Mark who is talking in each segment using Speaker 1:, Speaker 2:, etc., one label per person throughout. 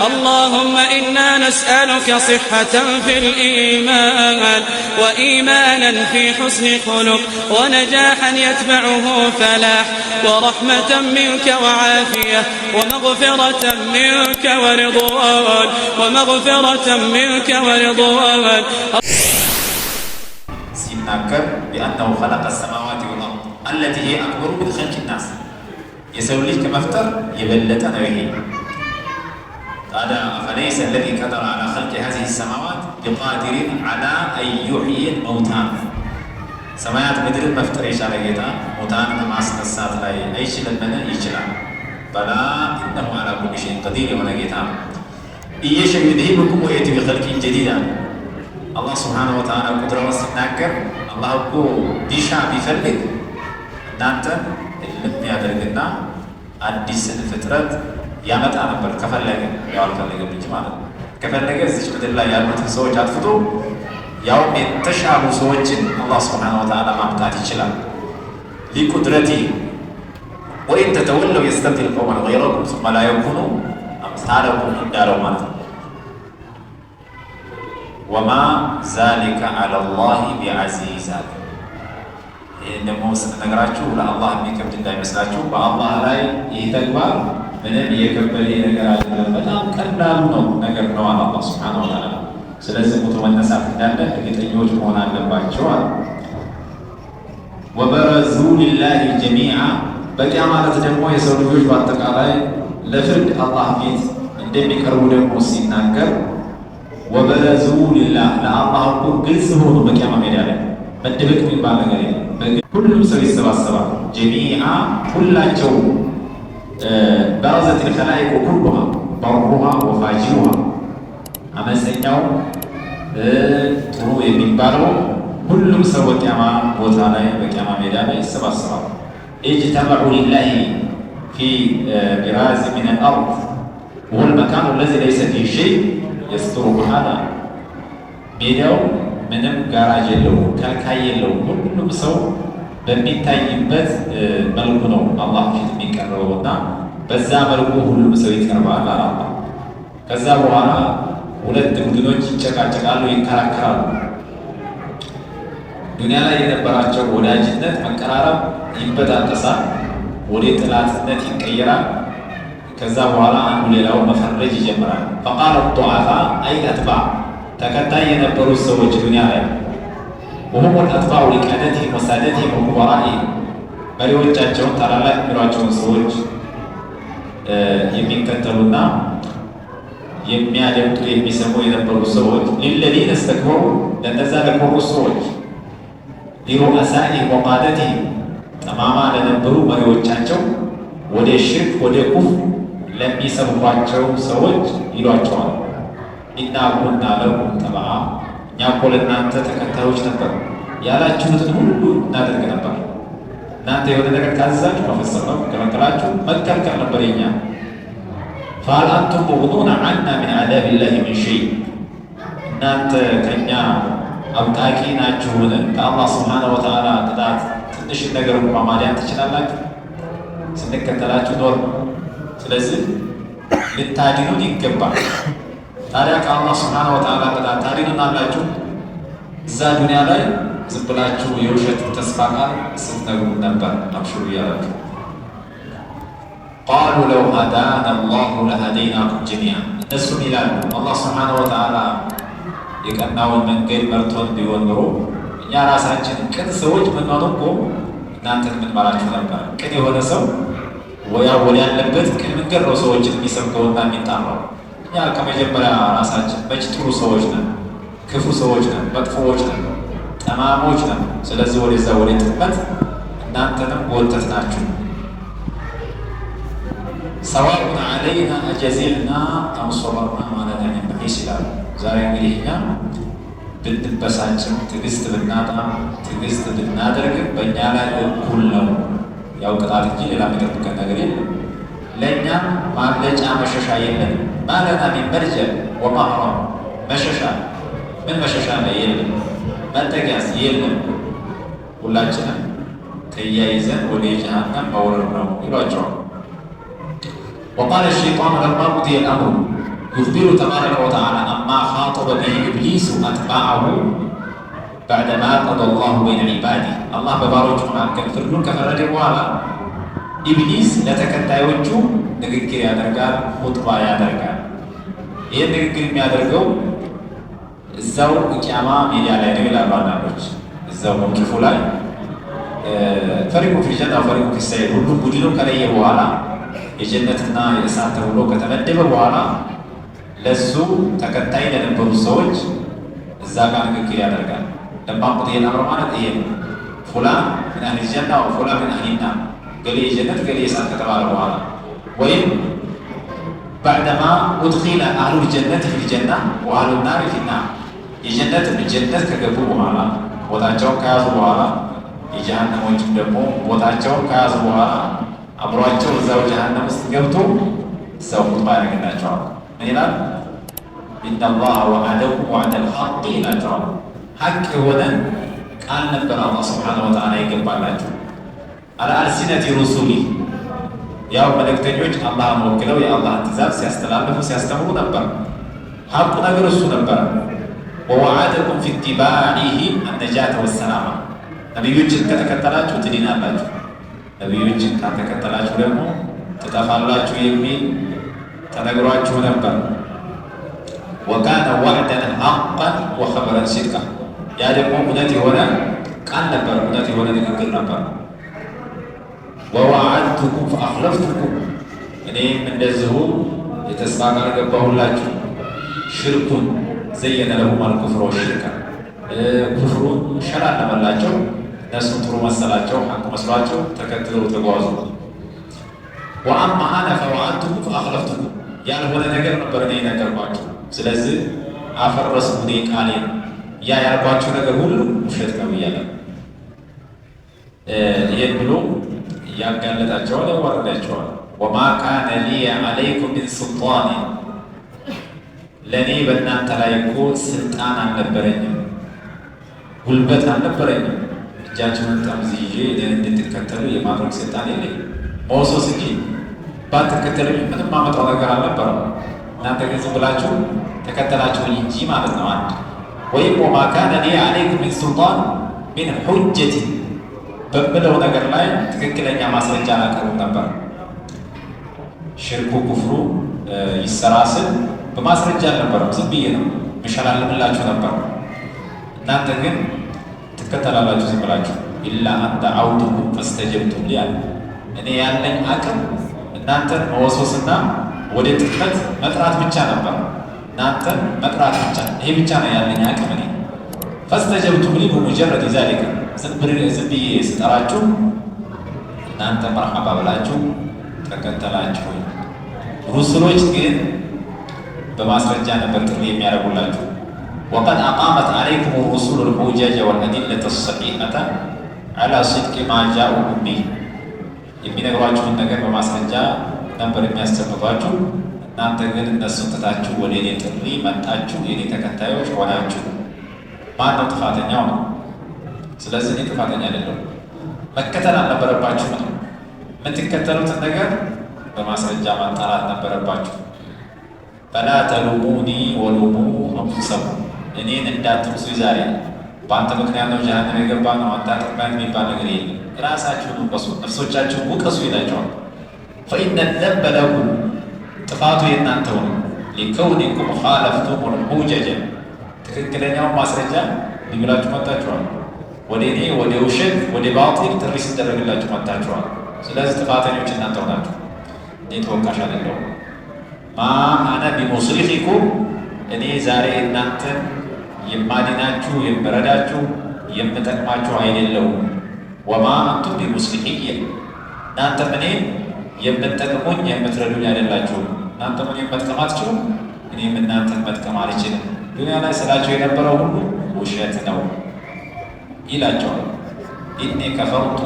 Speaker 1: اللهم إنا نسألك صحة في الإيمان وإيمانا في حسن خلق ونجاحا يتبعه فلاح ورحمة منك وعافية ومغفرة منك ورضوان
Speaker 2: سيناكر بأنه خلق السماوات والأرض التي هي أكبر من خلق الناس يسوي لك مفتر يبلت نويه هذا أفليس الذي قدر على خلق هذه السماوات بقادر على أن يحيي الموتى سماوات مدر مفتر يشعر جدا موتان نماس نسات لا يشيل المنى يشيل بلا إنه على كل شيء قدير ولا جدا إيش يذهبكم ويأتي بخلق جديد الله سبحانه وتعالى قدر وسناكر الله هو ديشا بيفلق نانت اللي يدرجنا አዲስ ፍጥረት ያመጣ ነበር ከፈለገ ያው አልፈለገም እንጂ ማለት ነው። ከፈለገ እዚህ ምድር ላይ ያሉትን ሰዎች አጥፍቶ ያው የተሻሉ ሰዎችን አላህ Subhanahu Wa Ta'ala ማምጣት ይችላል። ሊቁድረቲ ወይን ተተወለው يستبدل قوما غيركم ثم لا يكونوا أمثالكم እንዳለው ማለት ነው። وما ذلك على الله بعزيز ደግሞ ስንነግራችሁ ለአላህ የሚከብድ እንዳይመስላችሁ በአላህ ላይ ይህ ተግባር ምንም የከበደ ነገር አይደለም፣ በጣም ቀላሉ ነው ነገር ነው አላህ Subhanahu Wa Ta'ala። ስለዚህ ሞቶ መነሳት እንዳለ እርግጠኞች መሆን አለባቸው አለ። ወበረዙ ሊላሂ ጀሚዓ በቂያ ማለት ደግሞ የሰው ልጆች በአጠቃላይ ለፍርድ አላህ ፊት እንደሚቀርቡ ደግሞ ሲናገር ወበረዙ ሊላህ ለአላህ ግልጽ ሆኑ በቂያ ሜዳ ላይ መደበቅ የሚባል ነገር የለም። ሁሉም ሰው ይሰባሰባል። ጀሚዓ ሁላቸው በረዘት الخلائق كلها برها وفاجرها አመፀኛው ጥሩ የሚባለው ሁሉም ሰው በቂያማ ቦታ ላይ በቂያማ ሜዳ ላይ ይሰባሰባል። اجتمعوا لله في براز من الأرض وهو المكان الذي ليس فيه شيء يستره هذا ሜዳው ምንም ጋራጅ የለውም፣ ከልካይ የለውም። ሁሉም ሰው በሚታይበት መልኩ ነው አላህ ፊት የሚቀርበውና በዛ መልኩ ሁሉም ሰው ይቀርባል አለ። ከዛ በኋላ ሁለት ቡድኖች ይጨቃጨቃሉ፣ ይከራከራሉ። ዱንያ ላይ የነበራቸው ወዳጅነት መቀራረብ ይበጣጠሳል፣ ወደ ጥላትነት ይቀየራል። ከዛ በኋላ አንዱ ሌላው መፈረጅ ይጀምራል። فقال الضعفاء أي أتباع ተከታይ የነበሩት ሰዎች ዱንያ ላይ وهم الأتباع لقادتهم وسادتهم وكبرائهم መሪዎቻቸውን ታላላቅ የሚሏቸውን ሰዎች የሚከተሉና የሚያደምጡ የሚሰሙ የነበሩ ሰዎች للذين استكبروا ለነዛ ለኮሩ ሰዎች لرؤسائهم وقادتهم ጠማማ ለነበሩ መሪዎቻቸው ወደ ሽርክ ወደ ኩፍር ለሚሰብኳቸው ሰዎች ይሏቸዋል ኢና ኩና ለኩም ተበዓ እኛ እኮ ለእናንተ ተከታዮች ነበር፣ ያላችሁትን ሁሉ እናደርግ ነበር። እናንተ የሆነ ነገር ካዘዛችሁ መፈጸም ነው፣ ከመከራችሁ መከልከል ነበር የኛ። ፈሀል አንቱም ሙግኑነ ዐና ሚን ዐዛቢላሂ ሚን ሸይእ እናንተ ከእኛ አብቃቂ ናችሁን? ከአላህ Subhanahu Wa Ta'ala ቅጣት ትንሽ ነገር እንኳ ማዳን ትችላላችሁ? ስንከተላችሁ ኖር። ስለዚህ ልታድኑን ይገባል። ታዲያ ከአላህ Subhanahu Wa Ta'ala ቅጣት ታድኑናላችሁ? እዛ ዱንያ ላይ ዝም ብላችሁ የውሸት ተስፋ ቃል ስትነግሩ ነበር አብሽሩ እያላችሁ። ቃሉ ለው ሀዳና አላሁ ለሀደይናኩም ጀሚዓ እነሱም ይላሉ አላህ Subhanahu Wa Ta'ala የቀናውን መንገድ መርቶን ቢሆን ኖሮ እኛ ራሳችን ቅን ሰዎች ብንሆን እኮ እናንተን ምንመራችሁ ነበር። ቅን የሆነ ሰው ወደ ያለበት ቅን መንገድ ነው ሰዎችን የሚሰብከውና የሚጣራው። እኛ ከመጀመሪያ ራሳችን መች ጥሩ ሰዎች ነን፣ ክፉ ሰዎች ነን፣ መጥፎዎች ነን፣ ጠማሞች ነን። ስለዚህ ወደዛ ወደ ጥመት እናንተንም ጎተት ናችሁ። ሰዋኡን ዐለይና አጀዚዕና አም ሶበርና ማለት ይችላል። ዛሬ እንግዲህ እኛ ብንበሳጭም ትዕግስት ብናጣም ትዕግስት ብናደርግም በእኛ ላይ እኩል ነው። ያው ቅጣት እንጂ ሌላ የሚጠብቀን ነገር የለም። ለእኛም ማምለጫ መሸሻ የለም። ማለና ሚን መልጀእ ወመህረም መሸሻ ምን መሸሻ ላይ የለም፣ መጠጊያስ የለም። ሁላችንም ተያይዘን ወደ ጀሃነም መውረድ ነው ይሏቸዋል። وقال الشيطان لما قضي الأمر يخبر تبارك وتعالى أما خاطب به إبليس أتباعه بعدما قضى الله بين عباده الله بباروج مكان فردون كفرد وعلا إبليس ለተከታዮቹ ንግግር ያደርጋል ኹጥባ ያደርጋል ይሄን ንግግር የሚያደርገው እዛው ቂያማ ሜዳ ላይ ነው ይላሉ አንዳንዶች እዛው ሞቂፉ ላይ ፈሪቁ ፊል ጀና ወፈሪቁ ፊስ ሰዒር ሁሉም ቡድኑን ከለየ በኋላ የጀነትና የእሳት ተብሎ ከተመደበ በኋላ ለሱ ተከታይ ለነበሩ ሰዎች እዛ ጋር ንግግር ያደርጋል ለማቁት ይሄን አምሮ ማለት ይሄ ፉላን ምን አህሊ ጀና ወፉላን ምን አህሊ ናር ገሌ ጀነት ገሌ እሳት ከተባለ በኋላ ወይም بعدما أدخل أهل الجنة في الجنة وأهل النار في النار የጀነት ጀነት ከገቡ በኋላ ቦታቸውን ከያዙ በኋላ የጀሃነሞችም ደግሞ ቦታቸውን ከያዙ በኋላ አብሯቸው እዛው ጀሃነም ውስጥ ገብቶ ሰው ኹጥባ ያደርግላቸዋል ምን ይላል إن الله وعدكم وعد الحق ይላቸዋል ሐቅ የሆነ ቃል ነበር አላህ ሱብሓነሁ ወተዓላ ይገባላችሁ على ألسنة رسله ያው መልእክተኞች አላህን ወክለው የአላህን ትእዛዝ ሲያስተላልፉ ሲያስተምሩ ነበር ሐቁ ነገር እሱ ነበር ووعدكم في اتباعهم النجاة والسلامة ነብዮችን ከተከተላችሁ ትድናላችሁ ነብዮችን ከተከተላችሁ ደግሞ ትጠፋላችሁ የሚል ተነግሯችሁ ነበር وكان وعدا حقا وخبرا صدقا ያ ደግሞ እውነት የሆነ ቃል ነበር እውነት የሆነ ንግግር ነበር ووعدتكم فأخلفتكم እኔም እንደዚሁ የተስፋ ቃል ገባሁላችሁ ሽርኩን زين لهم الكفر والشرك كفر شرع ለመላቸው እነሱ ጥሩ መሰላቸው ሐቅ መስሏቸው ተከትለው ተጓዙ وأما أنا فوعدتكم فأخلفتكم ያልሆነ ነገር ነበር እኔ ነገርኳችሁ ስለዚህ አፈረስኩ እኔ ቃሌን ያ ያልኳችሁ ነገር ሁሉ ውሸት ነው እያለ ይሄን ብሎ ያጋለጣቸዋል ያዋርዳቸዋል وما كان لي عليكم من سلطان ለኔ በእናንተ ላይ እኮ ስልጣን አልነበረኝም ጉልበት አልነበረኝም እጃችሁን ጠምዝዤ እኔን እንድትከተሉ የማድረግ ስልጣን የለኝም መወሰስ እንጂ ባትከተሉኝ ምንም ማመጣው ነገር አልነበረም እናንተ ግን ዝም ብላችሁ ተከተላችሁኝ እንጂ ማለት ነው አንድ ወይም وما كان لي عليكم من سلطان من حجة በምለው ነገር ላይ ትክክለኛ ማስረጃ አላቀርብም ነበር ሽርኩ ኩፍሩ ይሰራስል በማስረጃ አልነበረም ዝም ብዬ ነው ምሸላልምላችሁ ነበር እናንተ ግን ትከተላላችሁ ዝም ብላችሁ ኢላ አን ደዐውቱኩም ፈስተጀብቱም ሊ እኔ ያለኝ አቅም እናንተን መወስወስና ወደ ጥመት መጥራት ብቻ ነበር እናንተን መጥራት ብቻ ይሄ ብቻ ነው ያለኝ አቅም እኔ ፈስተጀብቱም ሊ በሙጀረድ ذلك ዝም ብዬ ስጠራችሁ እናንተ መርሐባ ብላችሁ ተከተላችሁ ሩሱሎች ግን በማስረጃ ነበር ጥሪ የሚያደርጉላችሁ وقد أقامت عليكم الرسل الحجج والأدلة الصحيحة على صدق ما جاءوا به የሚነግሯችሁን ነገር በማስረጃ ነበር የሚያስተምሯችሁ እናንተ ግን እነሱን ትታችሁ ወደ እኔ ጥሪ መጣችሁ የኔ ተከታዮች ሆናችሁ ማን ነው ጥፋተኛው ነው ስለዚህ እኔ ጥፋተኛ አይደለሁም መከተል አልነበረባችሁ ነው የምትከተሉትን ነገር በማስረጃ ማጣራት ነበረባችሁ فلا تلوموني ولوموا أنفسكم እኔን እንዳትወቅሱ ዛሬ በአንተ ምክንያት ነው ጀሃነም የገባ ነው አንተ አጥፋት የሚባል ነገር የለም ራሳችሁን ውቀሱ ነፍሶቻችሁን ውቀሱ ይላቸዋል فإن الذنب لكم ጥፋቱ የእናንተው ነው لكونكم خالفتم الحجج ትክክለኛውን ማስረጃ ሊብላችሁ መጣችኋል ወደ እኔ ወደ ውሸት ወደ ባጢል ጥሪ ሲደረግላችሁ መጣችኋል ስለዚህ ጥፋተኞች እናንተው ናችሁ እኔ ተወቃሽ አይደለሁም ማ አነ ቢሙስሪኺኩም እኔ ዛሬ እናንተን የማድናችሁ የምረዳችሁ የምጠቅማችሁ አይደለሁም ወማ አንቱም ቢሙስሪኺየ እናንተም እኔ የምትጠቅሙኝ የምትረዱኝ አይደላችሁም እናንተም እኔን መጥቀም አትችሉም እኔም እናንተን መጥቀም አልችልም ዱንያ ላይ ስላቸው የነበረው ሁሉ ውሸት ነው ይላቸዋል ኢኒ ከፈርቱ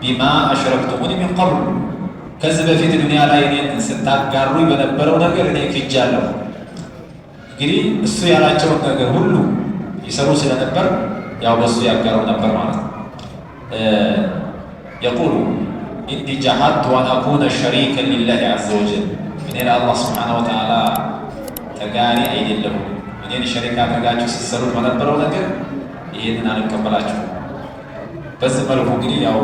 Speaker 2: ቢማ አሽረክቱሙኒ ሚን ቀብል ከዚህ በፊት ዱንያ ላይ እኔን ስታጋሩኝ በነበረው ነገር እኔ ክጃለሁ እንግዲህ እሱ ያላቸውን ነገር ሁሉ ይሰሩ ስለነበር ያው በሱ ያጋሩ ነበር ማለት ነው يقول إني جحدت أن أكون شريكا لله عز وجل እኔ ለአላህ ስብሓነሁ ወተዓላ ተጋሪ አይደለሁም። እኔን ሸሪክ አድርጋችሁ ስትሰሩት በነበረው ነገር ይህንን አልቀበላችሁ። በዚህ መልኩ እንግዲህ ያው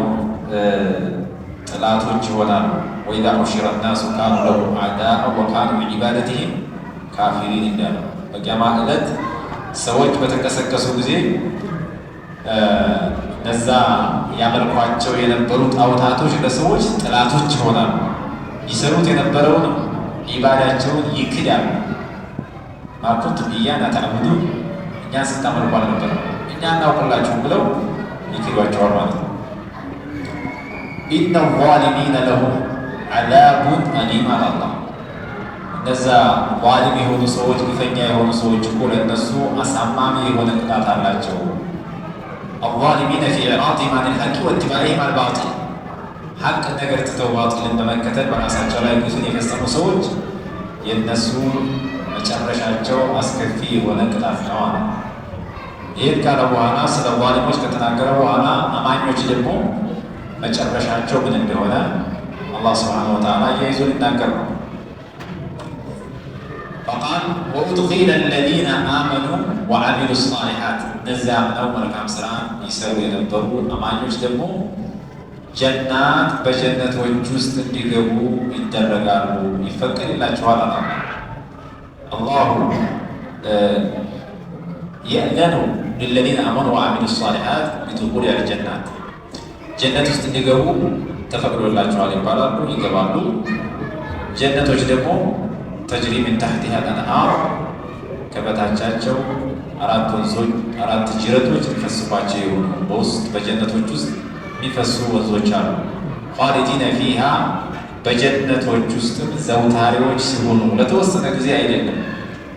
Speaker 2: ጥላቶች ይሆናሉ። ወኢዛ ሑሽረ ናሱ ካኑ ለሁም አዕዳአ ወካኑ ቢዒባደቲሂም ካፊሪን እንዳለ በቂያማ ዕለት ሰዎች በተቀሰቀሱ ጊዜ እነዛ ያመልኳቸው የነበሩ ጣዖታቶች ለሰዎች ጥላቶች ይሆናሉ። ይሰሩት የነበረውን ዒባዳቸውን ይክዳሉ። ማ ኩንቱም ኢያና ተዕቡዱን እኛን ስታመልኩ አልነበረ እኛ እናውቅላችሁም ብለው ይክዷቸዋል ማለት ነው። ኢነ ዛሊሚነ ለሁም ዐዛቡን አሊም አላህ እነዛ ዛሊም የሆኑ ሰዎች ግፈኛ የሆኑ ሰዎች እኮ ለእነሱ አሳማሚ የሆነ ቅጣት አላቸው። አዛሊሚነ ፊ ኢዕራዲሂም ዐኒል ሐቅ ወኢትባዒሂም አልባጢል ሐቅ ነገር ትተው ባጢልን በመከተል በራሳቸው ላይ ግፍን የፈጸሙ ሰዎች የእነሱ መጨረሻቸው አስከፊ የሆነ ቅጣት ነው አለ። ይህን ካለ በኋላ ስለ ዛሊሞች ከተናገረ በኋላ አማኞች ደግሞ መጨረሻቸው ምን እንደሆነ አላህ ሱብሓነሁ ወተዓላ እያይዞ ሊናገር ነው። ፈቃል ወኡድኺለ አለዚነ አመኑ ወዐሚሉ ሷሊሓት እነዚያ አምነው መልካም ስራ ይሰሩ የነበሩ አማኞች ደግሞ ጀናት በጀነቶች ውስጥ እንዲገቡ ይደረጋሉ፣ ይፈቀድላቸዋል። አላሁ የእዘኑ ሊለዚነ አመኑ ወዐሚሉ ሷሊሓት ቢዱኹሊ አልጀናት ጀነት ውስጥ እንዲገቡ ተፈቅዶላቸዋል ይባላሉ፣ ይገባሉ። ጀነቶች ደግሞ ተጅሪ ሚን ተሕቲሃ አልአንሃር ከበታቻቸው 4 ወንዞች 4 ጅረቶች ሊፈስባቸው የሆኑ በውስጥ በጀነቶች ውስጥ የሚፈሱ ወንዞች አሉ። ኻሊዲነ ፊሃ በጀነቶች ውስጥም ዘውታሪዎች ሲሆኑ ለተወሰነ ጊዜ አይደለም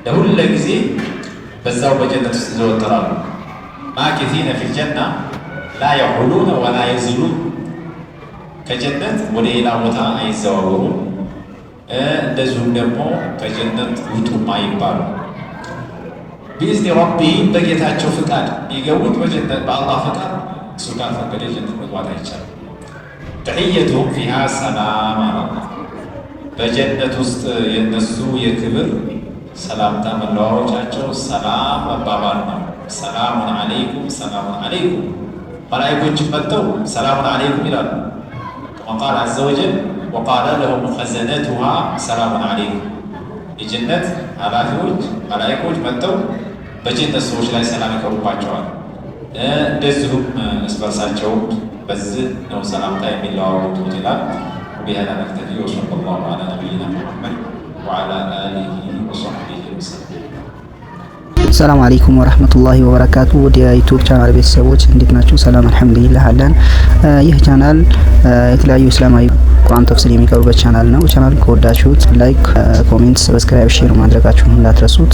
Speaker 2: ለሁለ ጊዜ በዛው በጀነት ውስጥ ይዘወተራሉ። ማኪቲነ ፊል ጀና ላ የሑሉነ ወላ የዝሉን ከጀነት ወደ ሌላ ቦታ አይዘዋወሩም። እንደዚሁም ደግሞ ከጀነት ውጡም አይባሉ። ቢኢዝኒ ረቢሂም በጌታቸው ፍቃድ የሚገቡት በጀነት በአላህ ፍቃድ፣ እሱ ካልፈቀደ ጀነት መግባት አይቻልም። ተሕየቱሁም ፊሃ ሰላም አላህ በጀነት ውስጥ የነሱ የክብር ሰላምታ መለዋወጫቸው ሰላም መባባል ነው። ሰላሙን አለይኩም ሰላሙን አለይኩም መላኢኮችን መጥተው ሰላሙን አለይኩም ይላሉ። ከማ ቃለ ዐዘ ወጀል ወቃለ ለሁም ኸዘነቱሃ ሰላሙን አለይኩም የጀነት ኃላፊዎች መላኢኮች መጥተው በጀነት ሰዎች ላይ ሰላም ይቀሩባቸዋል። እንደዚሁም እርስ በርሳቸው በዚህ ነው ሰላምታ የሚለዋወጡት ይላል። ወቢሃዛ ነክተፊ ወሰለላሁ ዐላ ነቢይና ሙሐመድ ወዐላ አሊሂ ወሰሕቢሂ ወሰለም።
Speaker 3: ሰላም አለይኩም ወራህመቱላሂ ወበረካቱ። ወደ ዩቲዩብ ቻናል ቤተሰቦች እንዴት ናችሁ? ሰላም አልሐምዱሊላህ አለን። ይህ ቻናል የተለያዩ እስላማዊ ቁርአን ተፍሲር የሚቀርቡበት ቻናል ነው። ቻናሉን ከወዳችሁት ላይክ፣ ኮሜንት፣ ሰብስክራይብ፣ ሼር ማድረጋችሁን እንዳትረሱት።